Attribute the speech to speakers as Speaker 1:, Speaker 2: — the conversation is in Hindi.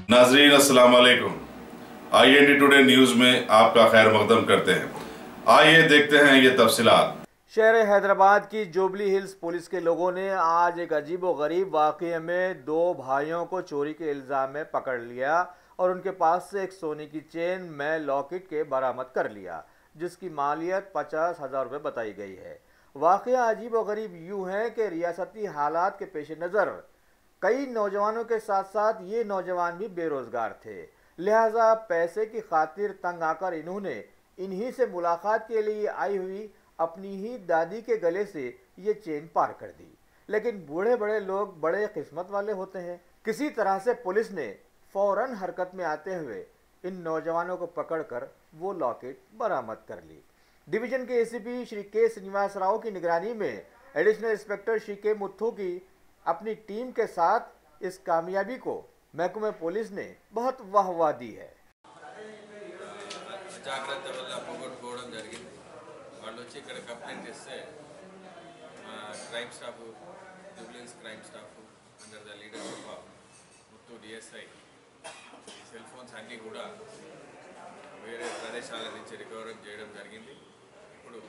Speaker 1: नाजरीन अस्सलाम वालेकुम। IND टुडे न्यूज़ में आपका खैर मकदम करते हैं। आइए देखते हैं ये तफसीलात।
Speaker 2: शहर हैदराबाद की जुबली हिल्स पुलिस के लोगों ने आज एक अजीब व गरीब वाक़ये में दो भाइयों को चोरी के इल्ज़ाम में पकड़ लिया और उनके पास से एक सोने की चेन में लॉकेट के बरामद कर लिया, जिसकी मालियत 50,000 रुपये बताई गई है। वाक़या अजीब व गरीब यूँ है कि रियासती हालात के पेश नज़र कई नौजवानों के साथ साथ ये नौजवान भी बेरोज़गार थे, लिहाजा पैसे की खातिर तंग आकर इन्होंने इन्हीं से मुलाकात के लिए आई हुई अपनी ही दादी के गले से ये चेन पार कर दी। लेकिन बूढ़े बड़े लोग बड़े किस्मत वाले होते हैं। किसी तरह से पुलिस ने फौरन हरकत में आते हुए इन नौजवानों को पकड़कर वो लॉकेट बरामद कर ली। डिवीजन के ACP श्री के श्रीनिवास राव की निगरानी में एडिशनल इंस्पेक्टर श्री के मुथ्थू की अपनी टीम के साथ इस कामयाबी को महकमे पुलिस ने बहुत वाहवाह दी है।
Speaker 3: జాగ్రత్త వల్ల పోగొట్టుకోవడం జరిగింది। వాళ్ళు వచ్చి ఇక్కడ కంప్లైంట్ చేస్తే crime staff Jubilee Hills crime staff under the leadership of Muthu DSI ఈ సెల్ ఫోన్స్ అన్నీ కూడా వేరే ప్రదేశాల నుంచి రికవరీ చేయడం జరిగింది। ఇప్పుడు